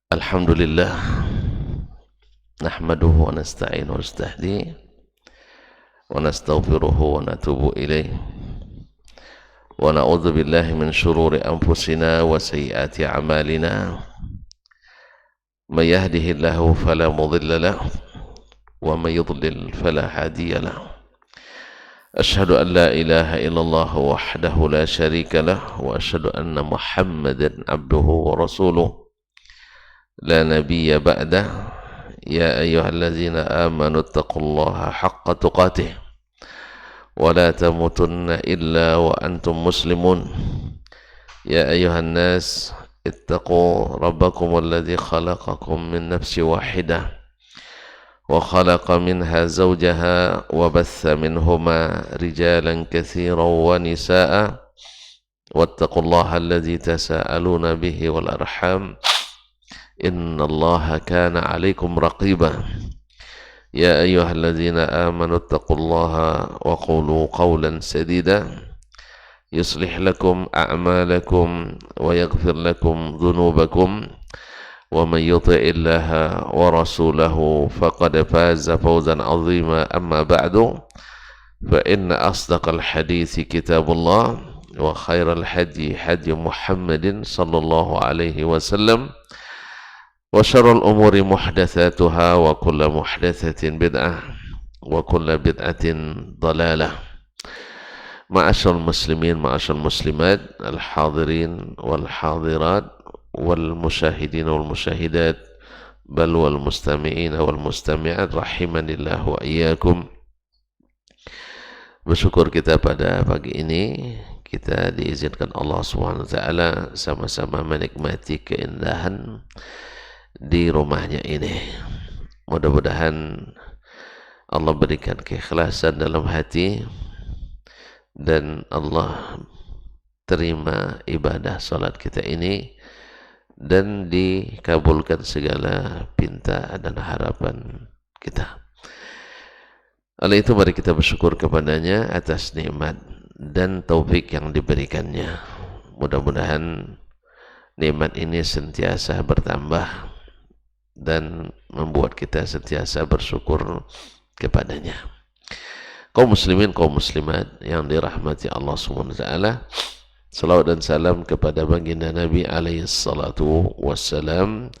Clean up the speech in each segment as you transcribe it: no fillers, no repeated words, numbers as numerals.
Alhamdulillah nahmaduhu wa nasta'inu wa nastahdi wa nastaghfiruhu wa natubu ilaih wa na'udzu billahi min shururi anfusina wa sayyiati a'malina may yahdihillahu fala mudilla lahu wa may yudlil fala hadiya lahu asyhadu an la ilaha illallah wahdahu la syarika lahu wa asyhadu anna muhammadan abduhu wa rasuluh la nabiyya ba'dah. Ya ayyuhallazina amanu taqullaha haqqa tuqatih wa la tamutunna illa wa antum muslimun. Ya ayyuhan nas ittaqu rabbakum alladhi khalaqakum min nafsin wahidah wa khalaqa minha zawjaha wa batha minhuma rijalan katsiran wa nisaa'a wattaqullaha alladhi tasaaluna bihi wal arham innallaha kana 'alaikum raqiba. Ya ayyuhalladzina amanu taqullaha wa qulu qawlan sadida yuslih lakum a'malakum wa yaghfir lakum dhunubakum wa man yuti'illaha wa rasulahu faqad faza fawzan 'azima. Amma ba'du, fa inna asdaqal hadithi kitabullah wa khairal hadi hadi Muhammadin sallallahu alaihi wasallam wa syarrul umuri muhdatsatuha wa kullu muhdatsatin bid'ah wa kullu bid'atin dhalalah. Ma'asyiral muslimin, ma'asyiral muslimat, al-hadirin wal hadirat wal musyahidin wal musyahidat bal wal mustami'in wal mustami'at rahimanillah wa iyyakum. Bersyukur kita pada pagi ini kita diizinkan Allah Subhanahu wa taala sama-sama menikmati keindahan di rumahnya ini. Mudah-mudahan Allah berikan keikhlasan dalam hati dan Allah terima ibadah salat kita ini dan dikabulkan segala pinta dan harapan kita. Oleh itu mari kita bersyukur kepadanya atas nikmat dan taufik yang diberikannya. Mudah-mudahan nikmat ini sentiasa bertambah dan membuat kita sentiasa bersyukur kepadanya. Kaum muslimin, kaum muslimat yang dirahmati Allah Subhanahu wa taala, salawat dan salam kepada baginda Nabi alaihi salatu wassalam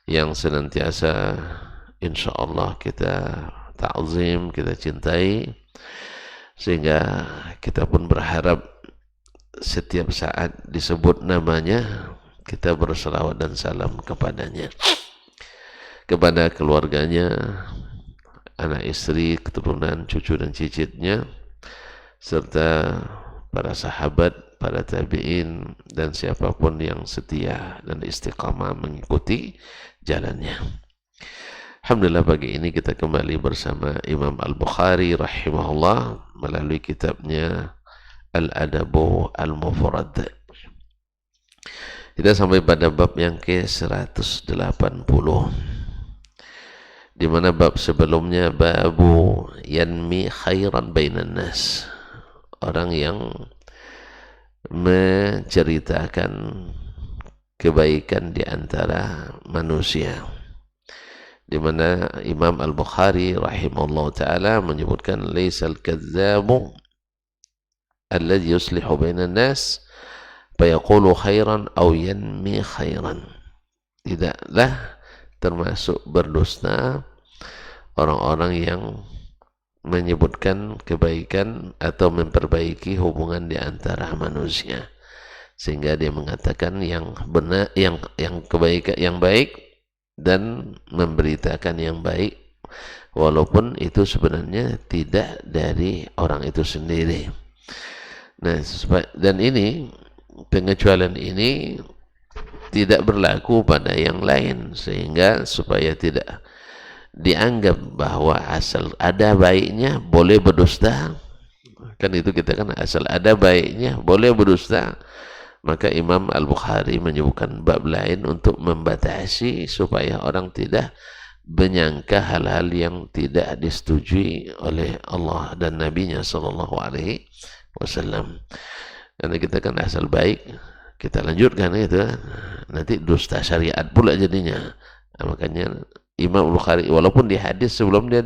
yang senantiasa insyaallah kita ta'zim, kita cintai, sehingga kita pun berharap setiap saat disebut namanya kita berselawat dan salam kepadanya, kepada keluarganya, anak istri, keturunan, cucu dan cicitnya, serta para sahabat, para tabi'in dan siapapun yang setia dan istiqamah mengikuti jalannya. Alhamdulillah pagi ini kita kembali bersama Imam Al-Bukhari rahimahullah melalui kitabnya Al-Adabu Al-Mufrad. Kita sampai pada bab yang ke-180, di mana bab sebelumnya babu yanmi khairan bainan nas, orang yang menceritakan kebaikan di antara manusia, di mana Imam Al-Bukhari rahimahullah taala menyebutkan laisal kadzabu alladhi yuslihu bainan nas fayaqulu khairan aw yanmi khairan. Tidaklah termasuk berdusta orang-orang yang menyebutkan kebaikan atau memperbaiki hubungan di antara manusia, sehingga dia mengatakan yang benar, yang kebaikan, yang baik, dan memberitakan yang baik walaupun itu sebenarnya tidak dari orang itu sendiri. Nah, dan ini pengecualian ini tidak berlaku pada yang lain, sehingga supaya tidak dianggap bahwa asal ada baiknya boleh berdusta, kan itu kita kan asal ada baiknya boleh berdusta, maka Imam Al-Bukhari menyebutkan bab lain untuk membatasi supaya orang tidak menyangka hal-hal yang tidak disetujui oleh Allah dan Nabi-Nya sallallahu alaihi wasallam. Karena kita kan asal baik Kita lanjutkan itu, nanti dusta syariat pula jadinya. Nah, makanya Imam Bukhari walaupun di hadis sebelum dia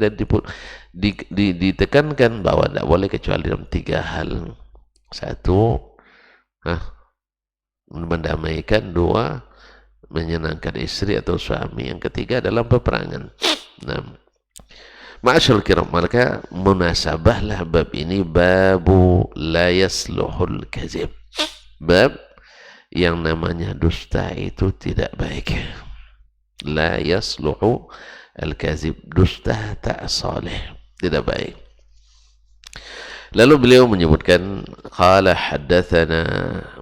ditekankan bahwa tidak boleh kecuali dalam 3 hal. 1, mendamaikan. 2, menyenangkan istri atau suami. Yang ketiga dalam peperangan. Nah, ma'asyarul kiram, maka munasabahlah bab ini babu la yasluhul kazib. Bab yang namanya dusta itu tidak baik. La yasluhu al-kazib, dusta tak saleh, tidak baik. Lalu beliau menyebutkan qala haddatsana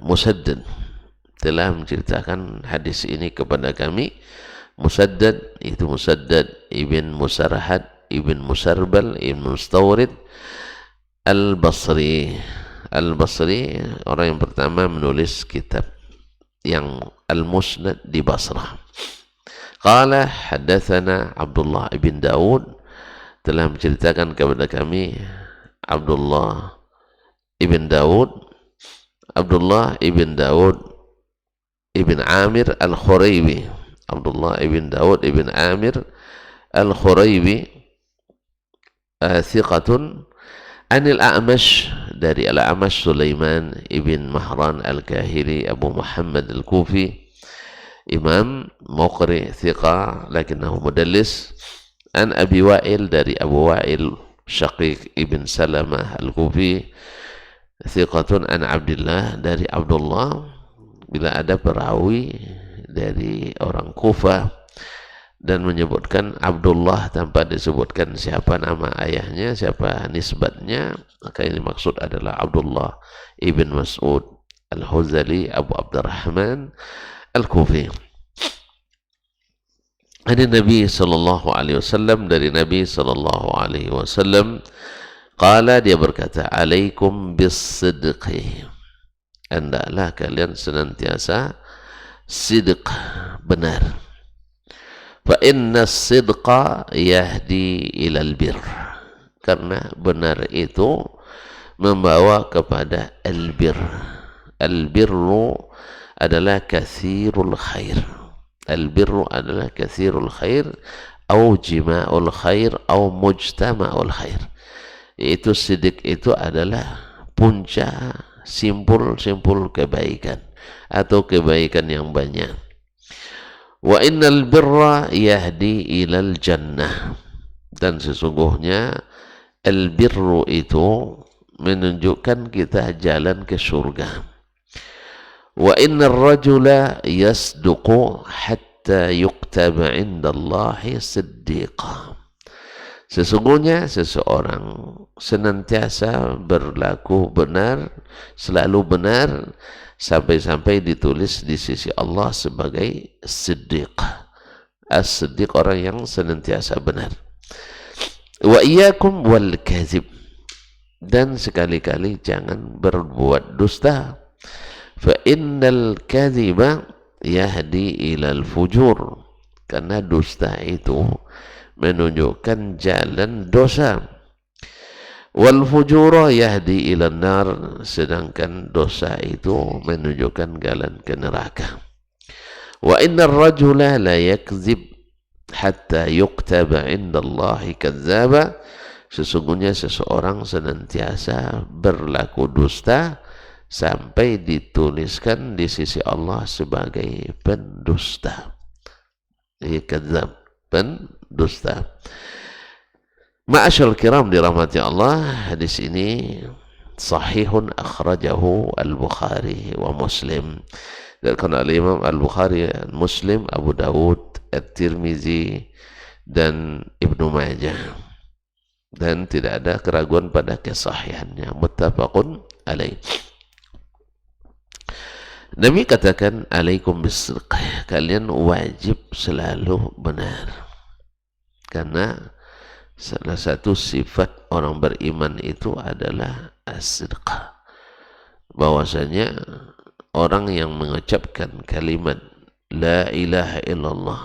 Musaddad, telah menceritakan hadis ini kepada kami Musaddad, itu Musaddad ibn Musarhad ibn Musarbal ibn Mustawrid Al-Basri. Al-Basri orang yang pertama menulis kitab yang Al-Musnad di Basrah. Qala haddatsana Abdullah ibn Daud, telah menceritakan kepada kami Abdullah ibn Daud, Abdullah ibn Daud ibn Amir Al-Khuraibi, Abdullah ibn Daud ibn Amir Al-Khuraibi thiqatun anil A'mash, dari Al-A'mash Sulaiman ibn Mahran Al-Kahili Abu Muhammad Al-Kufi, imam muqri thiqa lakinnahu mudallis, an Abi Wa'il, dari Abu Wa'il Syaqiq ibn Salamah Al-Kufi, thiqatun an Abdullah, dari Abdullah. Bila ada perawi dari orang Kufah dan menyebutkan Abdullah tanpa disebutkan siapa nama ayahnya, siapa nisbatnya, maka ini maksud adalah Abdullah ibn Mas'ud Al-Huzali Abu Abdurrahman Al-Kufi. Ada Nabi sallallahu alaihi wasallam, dari Nabi sallallahu alaihi wasallam, qala, dia berkata, alaikum bis-sidqi, hendaklah kalian senantiasa sidq, benar. Fa inna sidqa yahdi ilal bir, karena benar itu membawa kepada albir. Albirru adalah kathirul khair. Albirru adalah kathirul khair, au jima'ul khair, au mujtama'ul khair. Itu sidik itu adalah puncak, simpul-simpul kebaikan atau kebaikan yang banyak. Wa innal birra yahdi ilal jannah, dan sesungguhnya albirru itu menunjukkan kita jalan ke surga. Wa innar rajula yasduqu hatta yuktaba indallahi siddiqa, sesungguhnya seseorang senantiasa berlaku benar, selalu benar, sampai-sampai ditulis di sisi Allah sebagai siddiq. As-siddiq, orang yang senantiasa benar. Wa iyyakum wal kadzib, dan sekali-kali jangan berbuat dusta. Fa innal kadziba yahdi ilal fujur, karena dusta itu menunjukkan jalan dosa. Wal fujura yahdi ilan nar, sedangkan dosa itu menunjukkan jalan ke neraka. Wa innar rajula la yakzib hatta yuktaba indallahi kadzdzaba, sesungguhnya seseorang senantiasa berlaku dusta sampai dituliskan di sisi Allah sebagai pendusta. Kadzdzab, pendusta. Ma'asyarul kiram, dirahmati Allah, hadis ini sahihun akhrajahu Al-Bukhari wa Muslim, dan Imam Al-Bukhari, Muslim, Abu Dawud, At-Tirmizi, dan Ibnu Majah, dan tidak ada keraguan pada kesahihannya, muttafaqun alaih. Nabi katakan, alaikum bis-sidq, kalian wajib selalu benar, karena salah satu sifat orang beriman itu adalah as-sidq, bahwasanya orang yang mengucapkan kalimat la ilaha illallah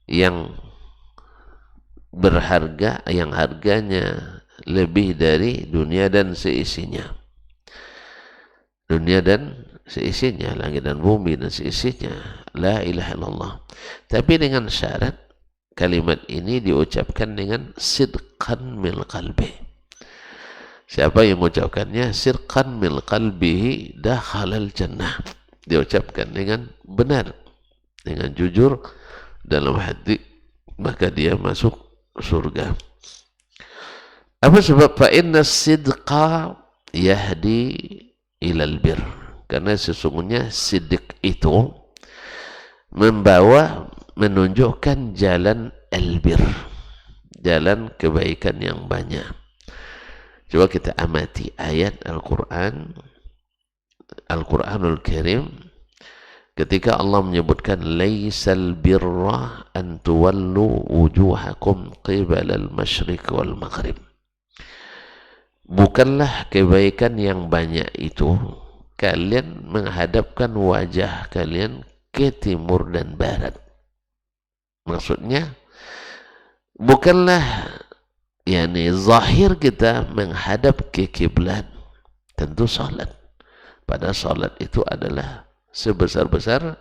yang berharga, yang harganya lebih dari dunia dan seisinya, dunia dan seisinya, langit dan bumi dan seisinya, la ilaha illallah. Tapi dengan syarat kalimat ini diucapkan dengan sidqan min qalbi. Siapa yang mengucapkannya sidqan min qalbihi dakhalal jannah, diucapkan dengan benar, dengan jujur dalam hati, maka dia masuk surga. Apa sebab? Fa inna sidqa yahdi ilal bir, karena sesungguhnya sidq itu membawa, menunjukkan jalan albir, jalan kebaikan yang banyak. Coba kita amati ayat Al-Quran, Al-Quranul Karim, ketika Allah menyebutkan laisal birra an tuwallu wujuhakum qibalal masyriq wal maghrib. Bukanlah kebaikan yang banyak itu kalian menghadapkan wajah kalian ke timur dan barat. Maksudnya bukanlah zahir kita menghadap ke kiblat, tentu salat. Pada salat itu adalah sebesar-besar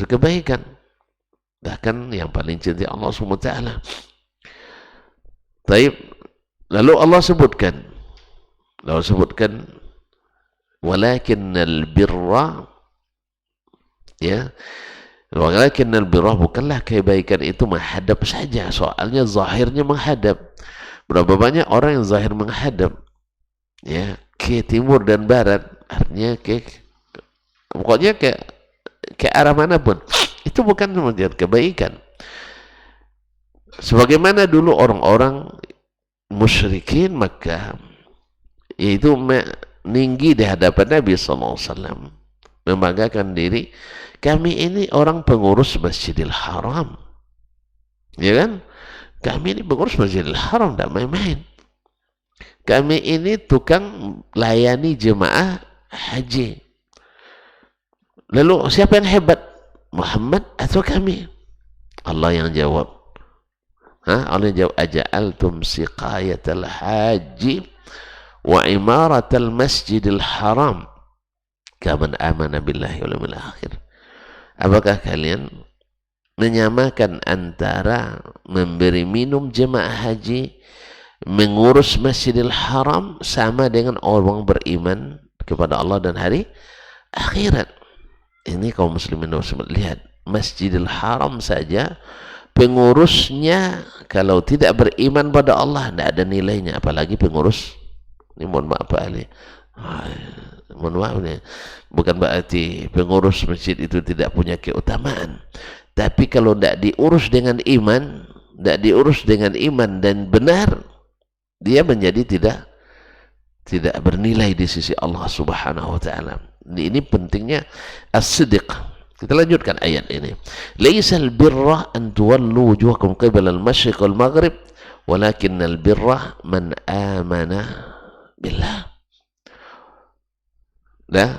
kebaikan. Bahkan yang paling cinta Allah SWT. Taib, lalu Allah sebutkan walakinnal birra, ya, walakinnal birra, bukanlah kebaikan itu menghadap saja, soalnya zahirnya menghadap. Berapa banyak orang yang zahir menghadap, ya, ke timur dan barat, artinya pokoknya ke arah manapun, itu bukan kemudian kebaikan. Sebagaimana dulu orang-orang musyrikin Makkah, yaitu meninggi di hadapan Nabi SAW, membanggakan diri, kami ini orang pengurus Masjidil Haram, ya kan? Kami ini pengurus Masjidil Haram, tidak main-main. Kami ini tukang layani jemaah haji. Lalu siapa yang hebat, Muhammad atau kami? Allah yang jawab. Allah yang jawab, aja'altum siqayatal haji wa imaratal masjidil haram kaman amana billahi wal yawmil akhir. Apakah kalian menyamakan antara memberi minum jemaah haji, mengurus Masjidil Haram, sama dengan orang beriman kepada Allah dan hari akhirat? Ini kaum muslimin dan muslimat, lihat, Masjidil Haram saja pengurusnya kalau tidak beriman pada Allah tidak ada nilainya, apalagi pengurus ini. Mohon maaf Pak Ali, mohon maaf nih, bukan berarti pengurus masjid itu tidak punya keutamaan, tapi kalau tidak diurus dengan iman, dan benar, dia menjadi tidak bernilai di sisi Allah Subhanahu wa taala. Ini pentingnya as-sidq. Kita lanjutkan ayat ini. Laisal birra an tuwallu wujuhakum qibala al-masyriq wal maghrib, walakinnal birra man amana billah. Nah,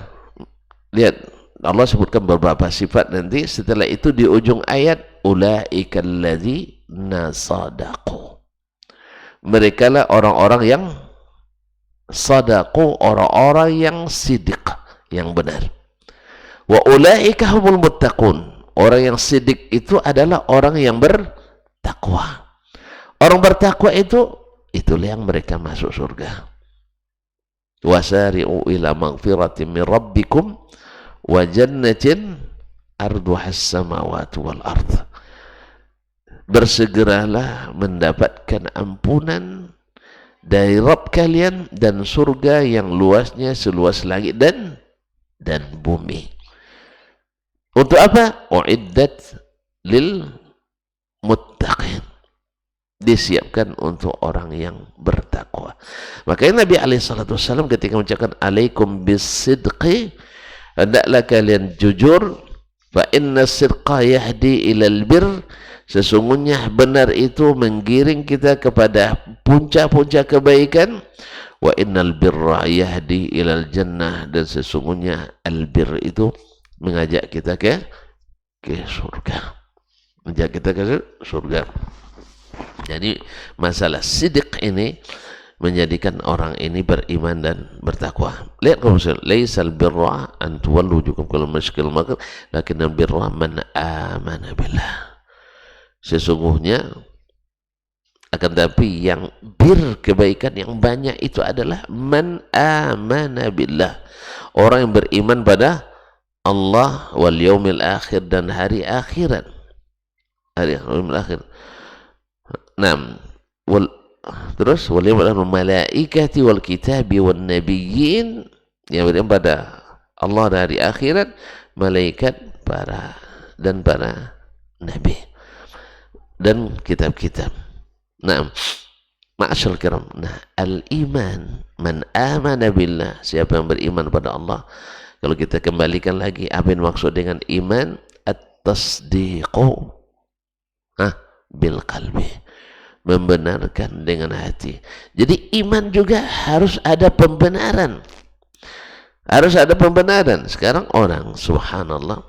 lihat, Allah sebutkan beberapa sifat nanti. Setelah itu di ujung ayat, ulaikal ladzina sadaqu. Mereka lah orang-orang yang sadaqu, orang-orang yang sidiq, yang benar. Wa ulaika humul muttaqun. Orang yang sidik itu adalah orang yang bertakwa. Orang bertakwa itulah yang mereka masuk surga. Wasari'u ila maghfiratin min rabbikum wa jannatin arduhas samawati wal ardh. Bersegeralah mendapatkan ampunan dari Rabb kalian dan surga yang luasnya seluas langit dan bumi. Untuk apa? Uiddat lil muttaqin. Disiapkan untuk orang yang bertakwa. Makanya Nabi SAW ketika mengucapkan alaikum bisidqi, hendaklah kalian jujur. Fa inna sidqa yahdi ilal bir. Sesungguhnya benar itu menggiring kita kepada puncak-puncak kebaikan. Wa innal birra yahdi ilal jannah. Dan sesungguhnya albir itu mengajak kita ke surga. Mengajak kita ke surga. Jadi masalah sidq ini menjadikan orang ini beriman dan bertakwa. Lihat kaum muslimin, laisal birra an tuwallu wujuhakum qibala al-masyriqi wal maghrib, lakinnal birra man amana billah. Sesungguhnya akan tapi yang kebaikan yang banyak itu adalah man amana billah, orang yang beriman pada Allah wal yaumil akhir dan hari akhirat, hari yaumil akhir. Nah, terus wal malaikati wal kitabi wan nabiyyin, yang beriman pada Allah dan hari akhirat, malaikat, dan para nabi dan kitab-kitab. Nah, ma'asyal kiram. Nah, al-iman, man amana billah, siapa yang beriman pada Allah. Kalau kita kembalikan lagi, apa yang maksud dengan iman? At-tasdiqu bil qalbi, membenarkan dengan hati. Jadi iman juga harus ada pembenaran. Harus ada pembenaran. Sekarang orang, subhanallah,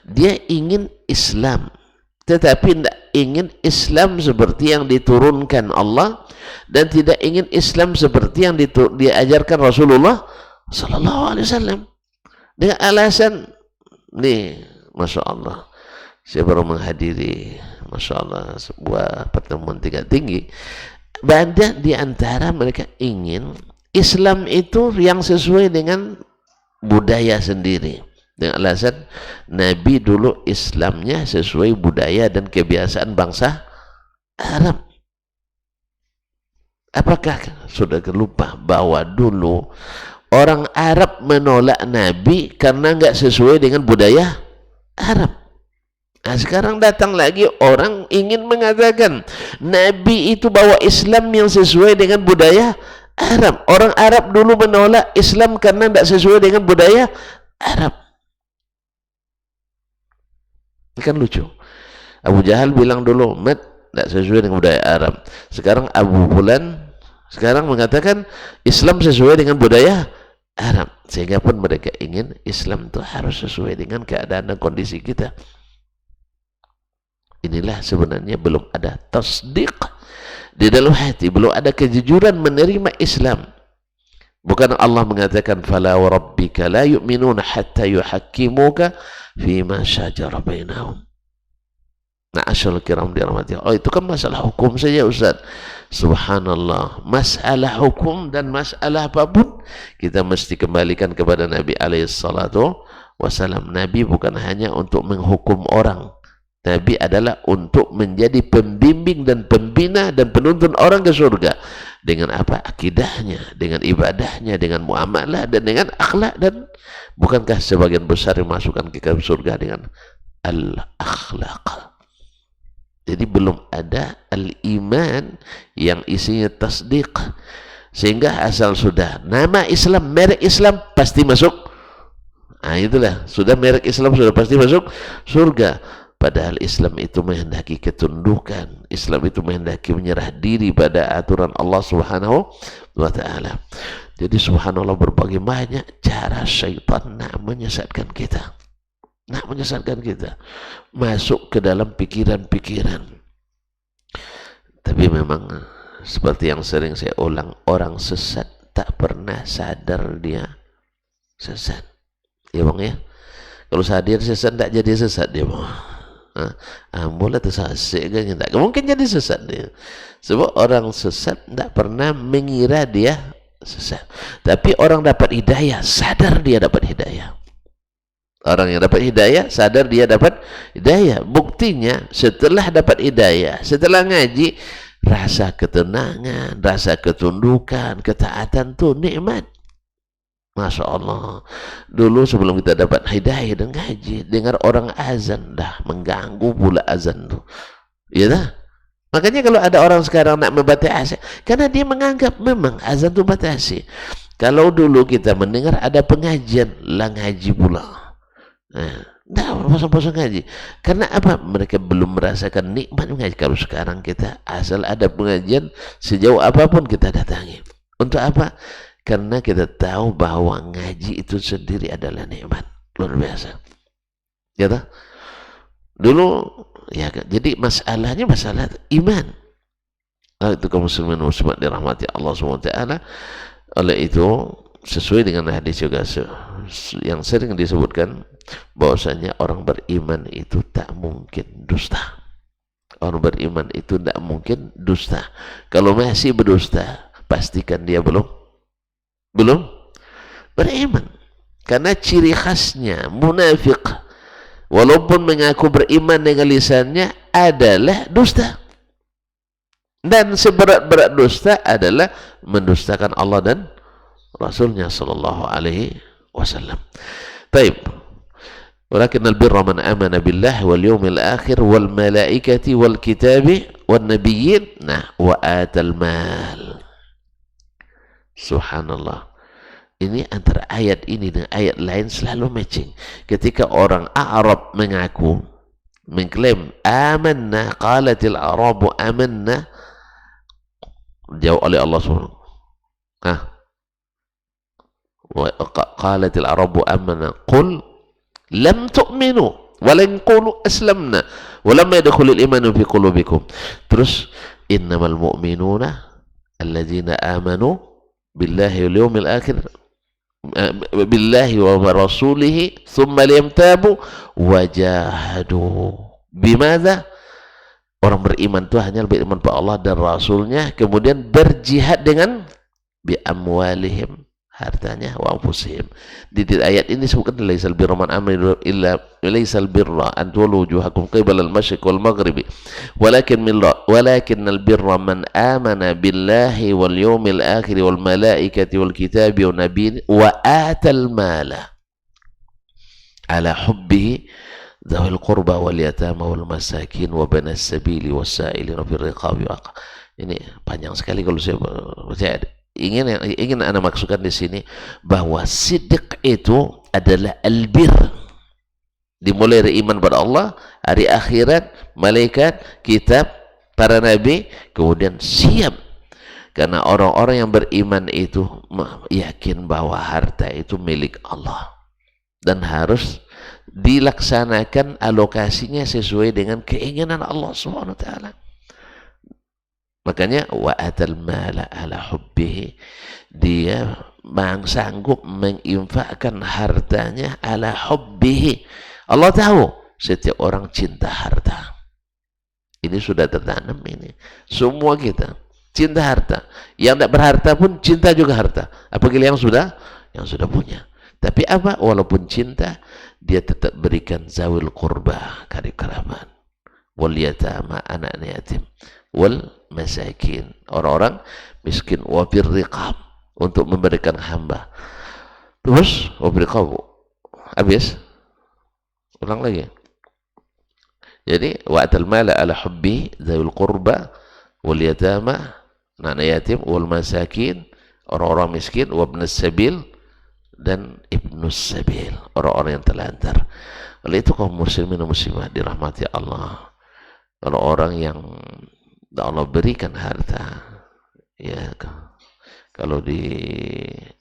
dia ingin Islam, tetapi tidak ingin Islam seperti yang diturunkan Allah, dan tidak ingin Islam seperti yang diajarkan Rasulullah Sallallahu Alaihi Wasallam. Dengan alasan, nih, masya Allah, saya baru menghadiri, masya Allah, sebuah pertemuan tingkat tinggi. Banyak di antara mereka ingin Islam itu yang sesuai dengan budaya sendiri, dengan alasan Nabi dulu Islamnya sesuai budaya dan kebiasaan bangsa Arab. Apakah sudah lupa bahwa dulu orang Arab menolak Nabi karena nggak sesuai dengan budaya Arab? Nah, sekarang datang lagi orang ingin mengatakan Nabi itu bawa Islam yang sesuai dengan budaya Arab. Orang Arab dulu menolak Islam karena tidak sesuai dengan budaya Arab. Ini kan lucu. Abu Jahal bilang dulu, Mat, tidak sesuai dengan budaya Arab. Sekarang Abu Fulan sekarang mengatakan Islam sesuai dengan budaya Arab. Sehingga pun mereka ingin Islam itu harus sesuai dengan keadaan dan kondisi kita. Inilah sebenarnya belum ada tasdiq di dalam hati, belum ada kejujuran menerima Islam. Bukan Allah mengatakan fala wa rabbika la yu'minuna hatta yuhakkimuka fima syajara bainahum. Na'asyul kiram dirahmati. Oh, itu kan masalah hukum saja, Ustaz. Subhanallah, masalah hukum dan masalah apapun kita mesti kembalikan kepada Nabi alaihi salatu wasalam. Nabi bukan hanya untuk menghukum orang, Nabi adalah untuk menjadi pembimbing dan pembina dan penuntun orang ke surga. Dengan apa? Akidahnya, dengan ibadahnya, dengan muamalah, dan dengan akhlak. Dan bukankah sebagian besar yang masukkan ke surga dengan al-akhlaq? Jadi belum ada al-iman yang isinya tasdiq. Sehingga asal sudah nama Islam, merek Islam, pasti masuk. Nah itulah, sudah merek Islam sudah pasti masuk surga. Padahal Islam itu menghendaki ketundukan. Islam itu menghendaki menyerah diri pada aturan Allah Subhanahu wa ta'ala. Jadi subhanallah, berbagai banyak cara syaitan nak menyesatkan kita. Nak menyesatkan kita masuk ke dalam pikiran-pikiran. Tapi memang seperti yang sering saya ulang, orang sesat tak pernah sadar dia sesat. Ya bang ya, kalau sadar sesat tak jadi sesat dia bang. Mula tersasik kan, tak mungkin jadi sesat dia. Sebab orang sesat tak pernah mengira dia sesat. Tapi orang dapat hidayah, sadar dia dapat hidayah. Orang yang dapat hidayah, sadar dia dapat hidayah. Buktinya setelah dapat hidayah, setelah ngaji, rasa ketenangan, rasa ketundukan, ketaatan itu nikmat. Masya Allah. Dulu sebelum kita dapat hidayah dan ngaji, dengar orang azan, dah mengganggu pula azan itu. Ya dah. Makanya kalau ada orang sekarang nak membatasi, karena dia menganggap memang azan itu batasi. Kalau dulu kita mendengar ada pengajian, lah ngaji pula. Nah, pasang-pasang ngaji. Karena apa? Mereka belum merasakan nikmat mengaji. Kalau sekarang kita asal ada pengajian, sejauh apapun kita datangi. Untuk apa? Karena kita tahu bahwa ngaji itu sendiri adalah nikmat luar biasa. Ya tak? Dulu ya, jadi masalahnya masalah iman. Itu kaum muslimin muslimat dirahmati Allah SWT. Oleh itu sesuai dengan hadis juga yang sering disebutkan bahwasanya orang beriman itu tak mungkin dusta. Orang beriman itu tak mungkin dusta. Kalau masih berdusta, pastikan dia belum beriman. Karena ciri khasnya munafik, walaupun mengaku beriman dengan lisannya, adalah dusta. Dan seberat-berat dusta adalah mendustakan Allah dan Rasulnya sallallahu alaihi wasallam. Taib. Walakin albirra man amana billah wal yawmil akhir wal malaikati wal kitabi wal nabiyyin. Nah, wa atal mal. Subhanallah. Ini antara ayat ini dengan ayat lain selalu matching. Ketika orang Arab mengaku, mengklaim amanna, qalatil arabu amanna, jawab oleh Allah SWT. Qalatil arabu amanna, qul lam tu'minu walan qulu aslamna walamma yadkhulul imanu fi qulubikum. Terus innamal mu'minuna alladzina amanu billahi wal yawmil akhir billahi wa rasulihi thumma liyamtabu wajahadu. Bimadza? Orang beriman itu hanya beriman pada Allah dan Rasulnya, kemudian berjihad dengan bi amwalihim, hartanya, wa anfusihim. Di ayat ini disebutkan laisal birra man amila illa laisal birra an tuwallu wujuhakum qibala al-masyriq wal maghribi walakinnal birra man amana billahi wal yawmil akhir wal malaikati wal kitabi wan nabiyyin wa atal mala ala hubbihi dzawil qurba wal yatama wal masakin wa banas sabili wasailin fil riqabi. Ini panjang sekali kalau saya ingin anda maksudkan di sini bahwa sidq itu adalah albir, dimulai dari iman pada Allah, hari akhirat, malaikat, kitab, para nabi, kemudian siap. Karena orang-orang yang beriman itu yakin bahwa harta itu milik Allah dan harus dilaksanakan alokasinya sesuai dengan keinginan Allah Subhanahu wa taala. Makanya wa atal mala ala hubbihi, dia sanggup menginfakkan hartanya ala hubbihi. Allah tahu setiap orang cinta harta. Ini sudah tertanam ini. Semua kita cinta harta. Yang tidak berharta pun cinta juga harta. Apalagi yang sudah punya. Tapi apa? Walaupun cinta, dia tetap berikan zawil qurba, karib kerabat, wal yatama, anak yatim, wal masakin, orang-orang miskin, wa bir riqab, untuk memberikan hamba. Terus wa bir riqab. Habis. Ulang lagi. Jadi wa atal mala ala hubbi zawil qurba wal yatama, anak yatim, wal masakin, orang-orang miskin, wa ibnus sabil, dan ibnus sabil, orang-orang yang telantar. Oleh itu kaum muslimin dan muslimat dirahmati Allah, kalau orang yang Allah berikan harta, ya kalau di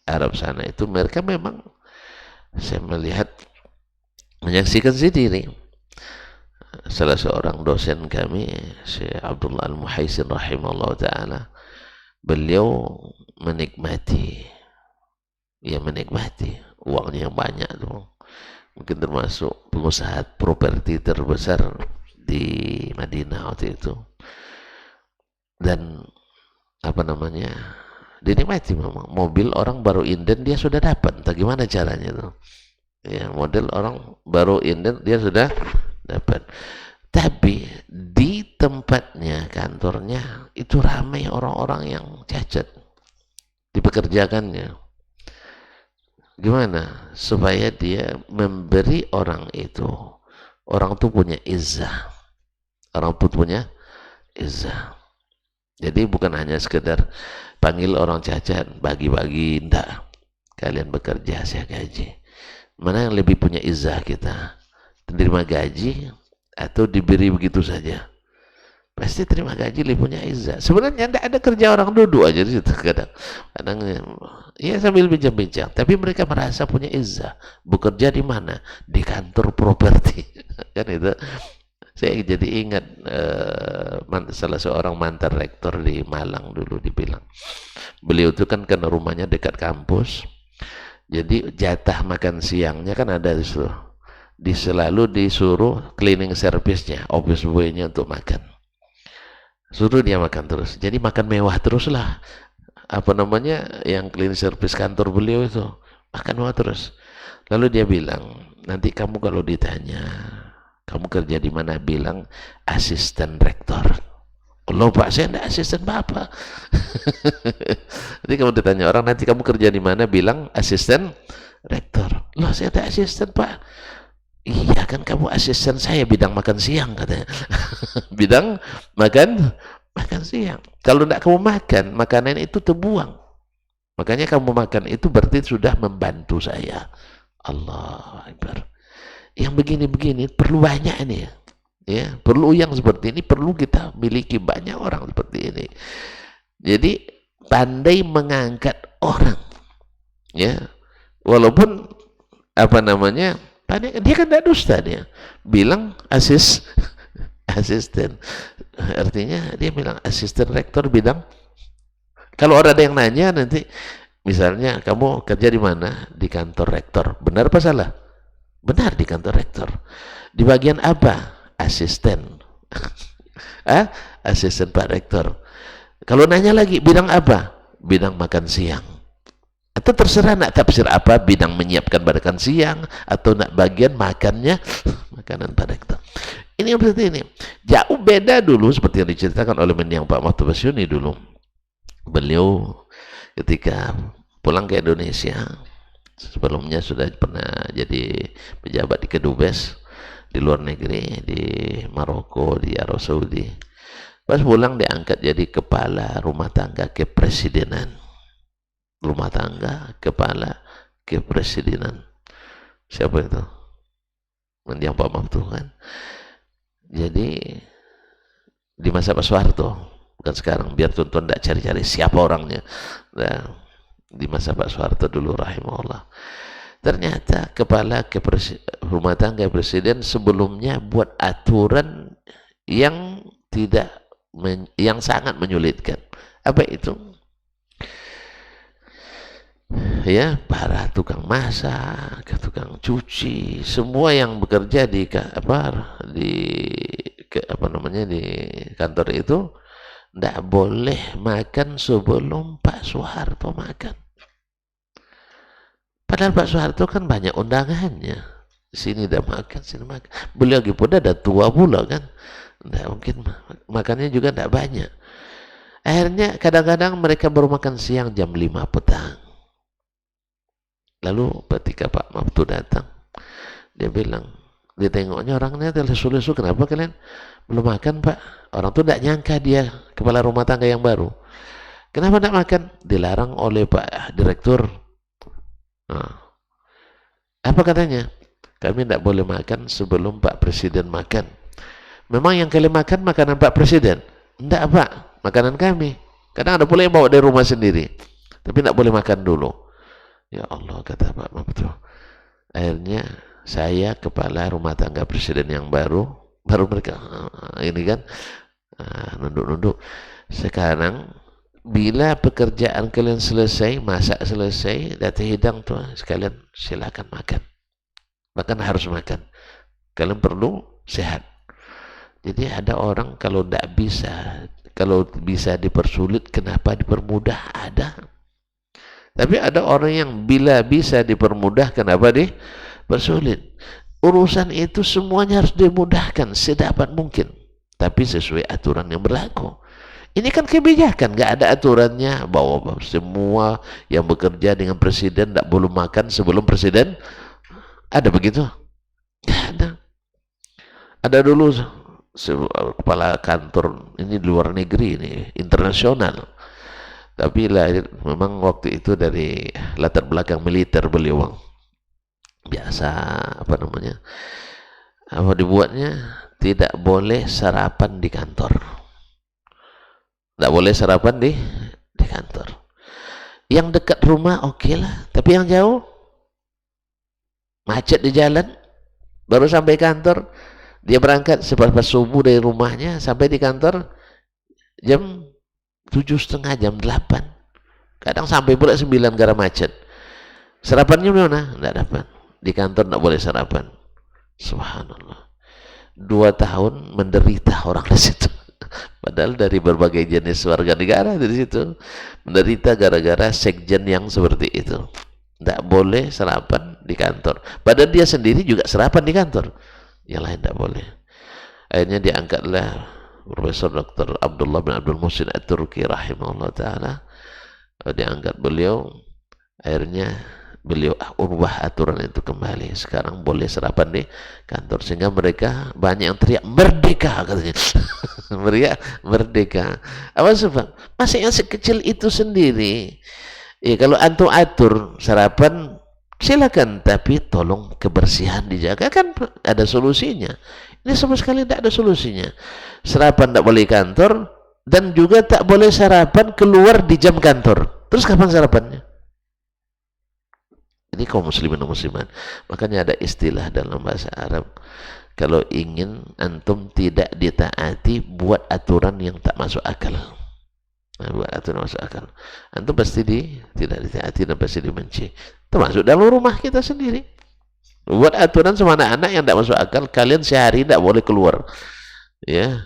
Arab sana itu mereka memang, saya melihat, menyaksikan sendiri. Salah seorang dosen kami, Syekh Abdullah Al-Muhaisin rahimahullah ta'ala, beliau menikmati uangnya yang banyak tuh, mungkin termasuk pengusaha properti terbesar di Madinah waktu itu. Dan dinikmati memang. Mobil orang baru inden dia sudah dapat, entah gimana caranya tuh ya, model orang baru inden dia sudah dapat. Tapi di tempatnya, kantornya itu ramai orang-orang yang cacat, dipekerjakannya. Gimana supaya dia memberi orang itu punya izzah, orang pun punya izzah. Jadi bukan hanya sekedar panggil orang cacat bagi-bagi, enggak, kalian bekerja saya gaji. Mana yang lebih punya izzah kita, terima gaji atau diberi begitu saja? Pasti terima gaji lebih punya izzah. Sebenarnya tidak ada kerja orang duduk aja di situ, kadang ya sambil bincang-bincang, tapi mereka merasa punya izzah. Bekerja di mana? Di kantor properti kan itu. Saya jadi ingat salah seorang mantan rektor di Malang dulu dibilang, beliau itu kan karena rumahnya dekat kampus, jadi jatah makan siangnya kan ada selalu disuruh cleaning service-nya, office boy-nya untuk makan, suruh dia makan terus, jadi makan mewah terus lah, apa namanya, yang cleaning service kantor beliau itu makan mewah terus. Lalu dia bilang, nanti kamu kalau ditanya kamu kerja di mana, bilang asisten rektor. Loh Pak, saya enggak asisten Bapak. Nanti kamu ditanya orang, nanti kamu kerja di mana, bilang asisten rektor. Loh saya enggak asisten Pak. Iya kan kamu asisten saya bidang makan siang katanya. Bidang makan siang. Kalau enggak kamu makan, makanan itu terbuang. Makanya kamu makan itu berarti sudah membantu saya. Allah Akbar. Yang begini-begini perlu banyak ini ya. Ya, perlu yang seperti ini, perlu kita miliki banyak orang seperti ini. Jadi pandai mengangkat orang, ya, walaupun apa namanya, dia kan tidak dusta, dia bilang asisten, artinya dia bilang asisten rektor bidang. Kalau orang ada yang nanya nanti, misalnya kamu kerja di mana, di kantor rektor, benar apa salah? Benar, di kantor rektor. Di bagian apa? Asisten. Asisten Pak Rektor. Kalau nanya lagi, bidang apa? Bidang makan siang. Atau terserah nak tafsir apa, bidang menyiapkan makan siang, atau nak bagian makannya, makanan Pak Rektor. Ini seperti ini. Jauh beda dulu, seperti yang diceritakan oleh mendiang Pak Mahfud Basyuni dulu. Beliau ketika pulang ke Indonesia, sebelumnya sudah pernah jadi pejabat di Kedubes, di luar negeri, di Maroko, di Arab Saudi. Pas pulang diangkat jadi kepala rumah tangga kepresidenan. Rumah tangga kepala kepresidenan. Siapa itu? Mendiang Pak Mahfud kan. Jadi di masa Pak Soeharto, bukan sekarang, biar tuan-tuan tidak cari-cari siapa orangnya. Nah, di masa Pak Soeharto dulu rahimahullah. Ternyata kepala rumah tangga presiden sebelumnya buat aturan yang yang sangat menyulitkan. Apa itu? Ya, para tukang masak, tukang cuci, semua yang bekerja di di kantor itu tidak boleh makan sebelum Pak Soeharto makan. Padahal Pak Soeharto kan banyak undangannya. Sini dah makan, sini makan. Beliau lagi pun ada tua pula kan. Tidak mungkin makannya juga tidak banyak. Akhirnya kadang-kadang mereka baru makan siang jam 5 petang. Lalu ketika Pak Mahfud datang, dia bilang, ditengoknya orangnya lesu-lesu, kenapa kalian belum makan Pak? Orang tuh tidak nyangka dia kepala rumah tangga yang baru. Kenapa tidak makan? Dilarang oleh Pak Direktur. Nah, apa katanya? Kami tidak boleh makan sebelum Pak Presiden makan. Memang yang kalian makan makanan Pak Presiden? Tidak Pak, makanan kami. Kadang ada pula yang bawa dari rumah sendiri, tapi tidak boleh makan dulu. Ya Allah, kata Pak Mahfud. Akhirnya saya kepala rumah tangga presiden yang baru mereka ini kan nunduk-nunduk. Sekarang bila pekerjaan kalian selesai, masak selesai, datang hidang tuh, sekalian silakan makan. Bahkan harus makan. Kalian perlu sehat. Jadi ada orang kalau tidak bisa, kalau bisa dipersulit, kenapa dipermudah? Ada. Tapi ada orang yang bila bisa dipermudah, kenapa dipersulit? Urusan itu semuanya harus dimudahkan sedapat mungkin, tapi sesuai aturan yang berlaku. Ini kan kebijakan, nggak ada aturannya bahwa semua yang bekerja dengan presiden tidak boleh makan sebelum presiden. Ada begitu? Nggak ada. Ada dulu kepala kantor ini di luar negeri, ini internasional, tapi lahir memang waktu itu dari latar belakang militer beliau. Biasa apa namanya? Apa dibuatnya? Tidak boleh sarapan di kantor. Tidak boleh sarapan di kantor. Yang dekat rumah oke lah, tapi yang jauh macet di jalan, baru sampai kantor Dia berangkat pas subuh dari rumahnya sampai di kantor jam 7:30, jam 8. Kadang sampai pula 9 gara macet. Sarapannya mana? Tidak dapat. Di kantor tidak boleh sarapan. Subhanallah. 2 tahun menderita orang di situ. Padahal dari berbagai jenis warga negara di situ menderita gara-gara sekjen yang seperti itu. Tidak boleh sarapan di kantor. Padahal dia sendiri juga sarapan di kantor. Yang lain tidak boleh. Akhirnya diangkatlah Profesor Dr. Abdullah bin Abdul Muhsin At-Turki rahimahullah ta'ala. Diangkat beliau. Akhirnya beliau ubah aturan itu kembali. Sekarang boleh sarapan di kantor. Sehingga mereka banyak yang teriak merdeka katanya. Mereka merdeka. Apa sebab? Masa yang sekecil itu sendiri. Ya, kalau antum atur sarapan silakan, tapi tolong kebersihan dijaga, kan ada solusinya. Ini sama sekali tidak ada solusinya. Sarapan tidak boleh kantor, dan juga tak boleh sarapan keluar di jam kantor. Terus kapan sarapannya? Ini kaum muslimin dan muslimat. Makanya ada istilah dalam bahasa Arab, kalau ingin antum tidak ditaati, buat aturan yang tak masuk akal. Nah, buat aturan masuk akal. Antum pasti tidak ditaati dan pasti dibenci. Termasuk dalam rumah kita sendiri. Buat aturan sama anak-anak yang tidak masuk akal. Kalian sehari tidak boleh keluar. Ya.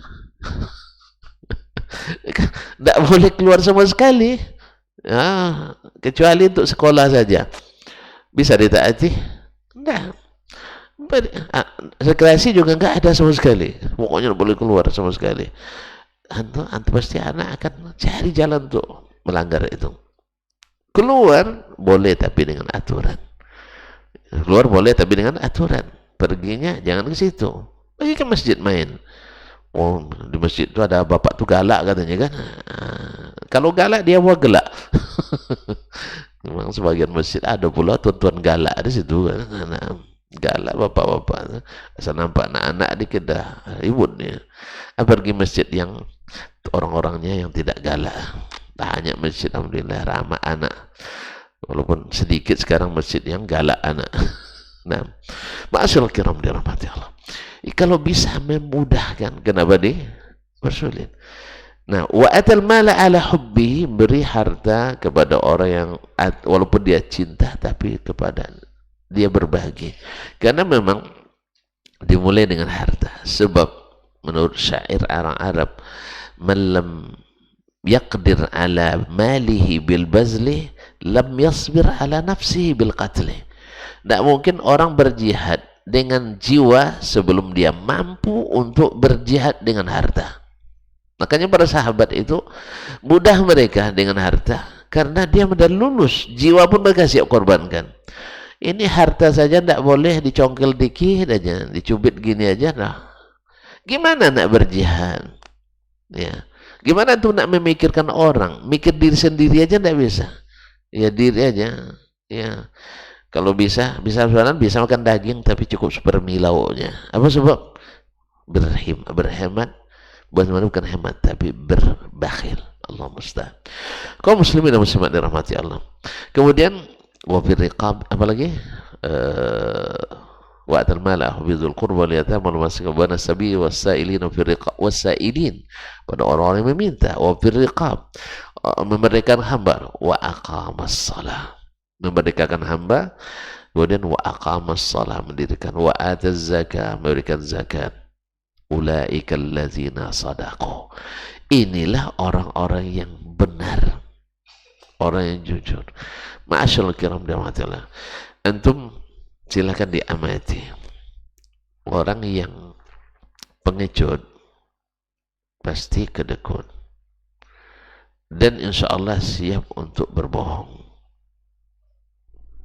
Tidak boleh keluar sama sekali. Ya, kecuali untuk sekolah saja. Bisa ditaati? Enggak. Rekreasi juga enggak ada sama sekali. Pokoknya tidak boleh keluar sama sekali. Antum pasti anak akan cari jalan untuk melanggar itu. Keluar boleh tapi dengan aturan. Keluar boleh tapi dengan aturan. Perginya jangan ke situ. Pergi ke masjid main. Oh, di masjid itu ada bapak tuh galak katanya kan. Kalau galak dia mau gelak. Memang sebagian masjid ada pula tuan-tuan galak di situ kan. Galak bapak-bapak. Asal nampak anak-anak dikit dah ributnya. Pergi masjid yang orang-orangnya yang tidak galak. Banyak masjid alhamdulillah ramah anak. Walaupun sedikit sekarang masjid yang galak anak. Nah, ma'asyarul kiram dirahmati Allah. Kalau bisa memudahkan, kenapa persulit? Nah, wa atal mala ala hubbi, beri harta kepada orang yang walaupun dia cinta tapi kepada dia berbagi. Karena memang dimulai dengan harta. Sebab menurut syair orang Arab, man lam yaqdir ala malihi bil bazli lam yasbir ala nafsihi bil qatli. Tidak mungkin orang berjihad dengan jiwa sebelum dia mampu untuk berjihad dengan harta. Makanya para sahabat itu mudah mereka dengan harta, karena dia sudah lulus, jiwa pun mereka siap korbankan. Ini harta saja tidak boleh dicongkel dikit aja, dicubit gini aja nah. Gimana nak berjihad? Ya. Gimana tuh nak memikirkan orang? Mikir diri sendiri aja tidak bisa. Ya diri aja. Ya. Kalau bisa makan daging tapi cukup sepermi lauknya. Apa sebab? Berhemat. Bukan hemat tapi berbakhil. Allah musta'an. Kaum muslimin dan muslimat dirahmati Allah. Kemudian wa fil riqab, apa lagi? Wa atal mala hubizul qurba wal yatama wal masakin wa nasabi was-sa'ilin fil riqab, was-sa'ilin pada orang-orang yang meminta, wa fil riqab, memerdekakan hamba, wa aqamas shalah, memerdekakan hamba, kemudian wa aqamas shalah, mendirikan, wa ataz zakah, memberikan zakat. Ulaika allazina sadaqu, inilah orang-orang yang benar, orang yang jujur. Ma'asyarul kiram dirahmatillah. Antum silakan diamati orang yang pengecut pasti kedekut dan insya Allah siap untuk berbohong.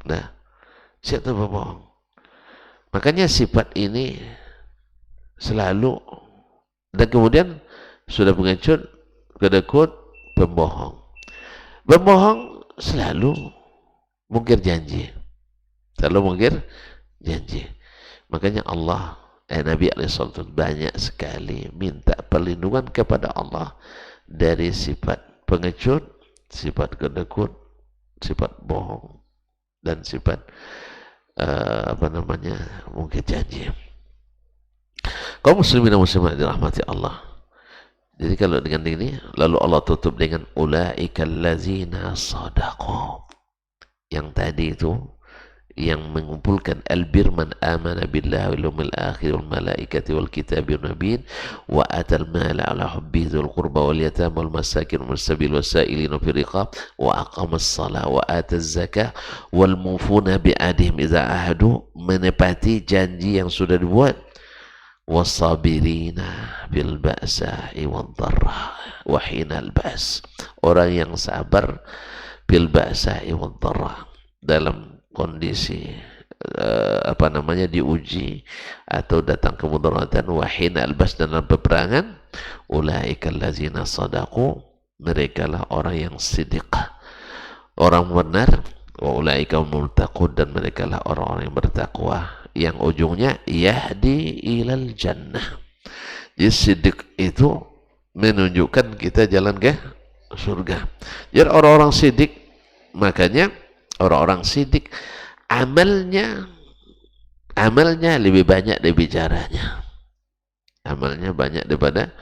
Nah, siap untuk berbohong. Makanya sifat ini selalu, dan kemudian sudah pengecut, kedekut, pembohong. Pembohong selalu mungkir janji, selalu mungkir janji. Makanya Allah, Nabi SAW banyak sekali minta perlindungan kepada Allah dari sifat pengecut, sifat kedekut, sifat bohong, dan sifat mungkir janji. Kaum muslimin dan muslimat dirahmati Allah. Jadi kalau dengan ini lalu Allah tutup dengan ulaikal ladzina shadaqu. Yang tadi itu yang mengumpulkan albir man amana billahi wal yawmil akhir wal malaikati wal kitabi wan nabiyyin wa atal mala ala hubbihi dzul qurba wal yatama wal masakin wal sabil wasailin fi riqab wa aqamas shalah wa ataz zakah wal mufuna bi ahdihim idza ahadu, menepati janji yang sudah dibuat, wasabirina bil ba'sa'i wad dharra wa hinal ba's, orang yang sabar bil ba'sa'i wad dharra, dalam kondisi diuji atau datang kemudaratan, wa hinal ba's, dalam peperangan. Ulaikal ladzina shadaqu, mereka lah orang yang siddiq, orang benar. Wa ulaika humul muttaqun, dan mereka lah orang-orang yang bertakwa, yang ujungnya yahdi ilal jannah. Jadi siddiq itu menunjukkan kita jalan ke surga. Jadi orang-orang siddiq, makanya orang-orang siddiq amalnya lebih banyak dari bicaranya. Amalnya banyak daripada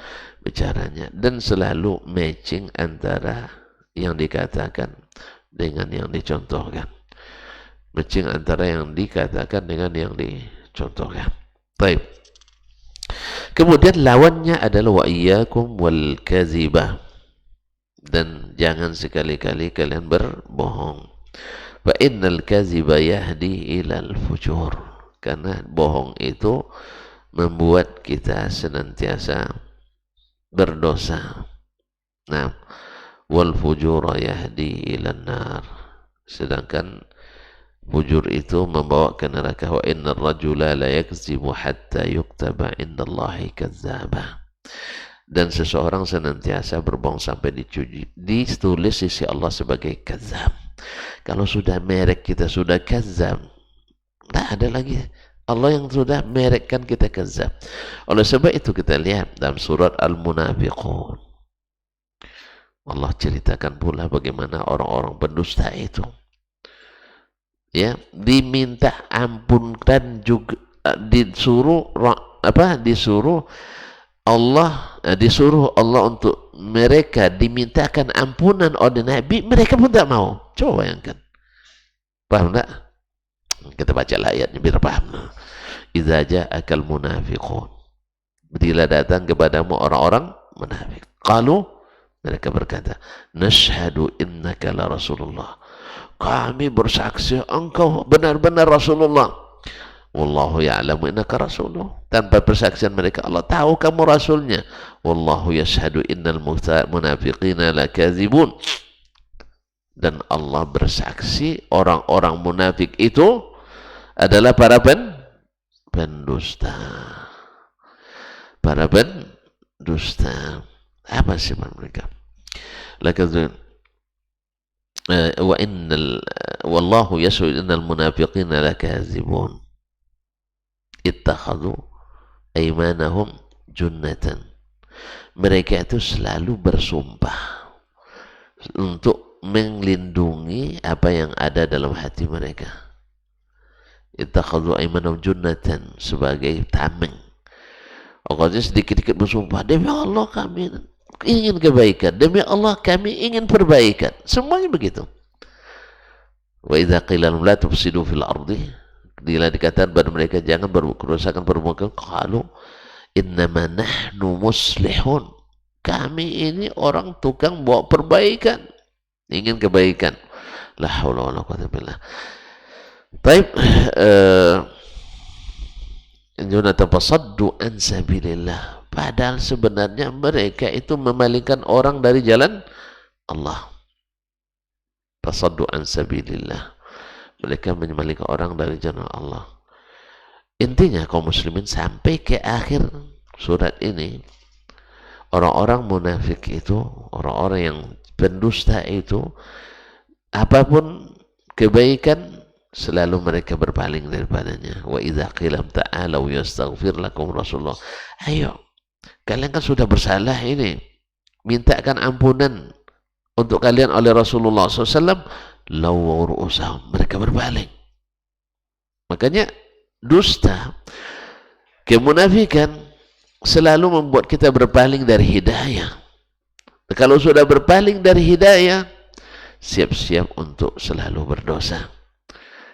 bicaranya, dan selalu matching antara yang dikatakan dengan yang dicontohkan. Matching antara yang dikatakan dengan yang dicontohkan. Baik. Kemudian lawannya adalah wa iyyakum wal kadzibah, dan jangan sekali-kali kalian berbohong. Fa innal kadziba yahdi ilal fujur, karena bohong itu membuat kita senantiasa berdosa. Nah, wal fujura yahdi ilan nar, sedangkan fujur itu membawa ke neraka. Wa innar rajula la yakzibu hatta yuktaba indallahi kadzdzaba, dan seseorang senantiasa berbohong sampai ditulis sisi Allah sebagai kadzdzab. Kalau sudah merek kita sudah kadzdzab, tidak ada lagi Allah yang sudah merekkan kita kadzdzab. Oleh sebab itu kita lihat dalam surat Al-Munafiqun, Allah ceritakan pula bagaimana orang-orang pendusta itu, ya, diminta ampun, dan juga disuruh Allah untuk mereka dimintakan ampunan oleh Nabi, mereka pun tak mau. Coba bayangkan. Paham tak? Kita baca ayatnya biar paham. Idza ja'akal munafiqun, bila datang kepadamu orang-orang munafik, qalu, mereka berkata, nashhadu innaka la Rasulullah, kami bersaksi engkau benar-benar Rasulullah. Wallahu ya'lamu innaka rasuluh, tanpa persaksian mereka Allah tahu kamu rasulnya. Wallahu yashhadu innal munafiqina lakadzibun, dan Allah bersaksi orang-orang munafik itu adalah para pendusta. Para pendusta. Apa sifat mereka? Lakadzibun. Wallahu yashhadu innal munafiqina lakadzibun ittakhadhu aymanahum junnatan, mereka itu selalu bersumpah untuk melindungi apa yang ada dalam hati mereka. Ittakhadhu aymanahum junnatan, sebagai tameng. Pokoknya sedikit-sedikit bersumpah, demi Allah kami ingin kebaikan, demi Allah kami ingin perbaikan, semuanya begitu. Wa idza qila lahum la tufsidu fil ardi, bila dikatakan kepada mereka jangan kerusakan permukaan, qalu innama nahnu muslihun, kami ini orang tukang bawa perbaikan, ingin kebaikan. La haula wala quwwata billah. Baik, Jonathan fasaddu an sabilillah, padahal sebenarnya mereka itu memalingkan orang dari jalan Allah. Fasaddu an sabilillah, mereka memalingkan orang dari jalan Allah. Intinya kaum muslimin sampai ke akhir surat ini, orang-orang munafik itu, orang-orang yang pendusta itu, apapun kebaikan selalu mereka berpaling daripadanya. Wa idza qilam ta'alu yastaghfir lakum Rasulullah, ayo kalian kan sudah bersalah ini, mintakan ampunan untuk kalian oleh Rasulullah SAW, lawaw ru'usahum, mereka berpaling. Makanya dusta, kemunafikan selalu membuat kita berpaling dari hidayah. Kalau sudah berpaling dari hidayah, siap-siap untuk selalu berdosa.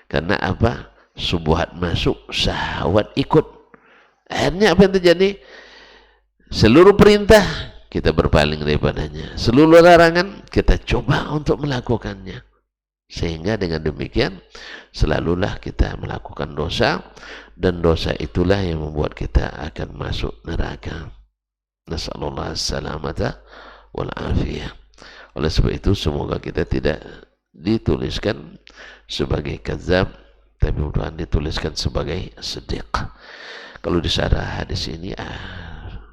Karena apa? Syubhat masuk, syahwat ikut. Akhirnya apa yang terjadi? Seluruh perintah kita berpaling daripadanya. Seluruh larangan kita coba untuk melakukannya. Sehingga dengan demikian selalulah kita melakukan dosa, dan dosa itulah yang membuat kita akan masuk neraka. Nasallallahu salamata wal afiyah. Oleh sebab itu semoga kita tidak dituliskan sebagai kadzab, tapi mudah-mudahan dituliskan sebagai siddiq. Kalau disarah hadis ini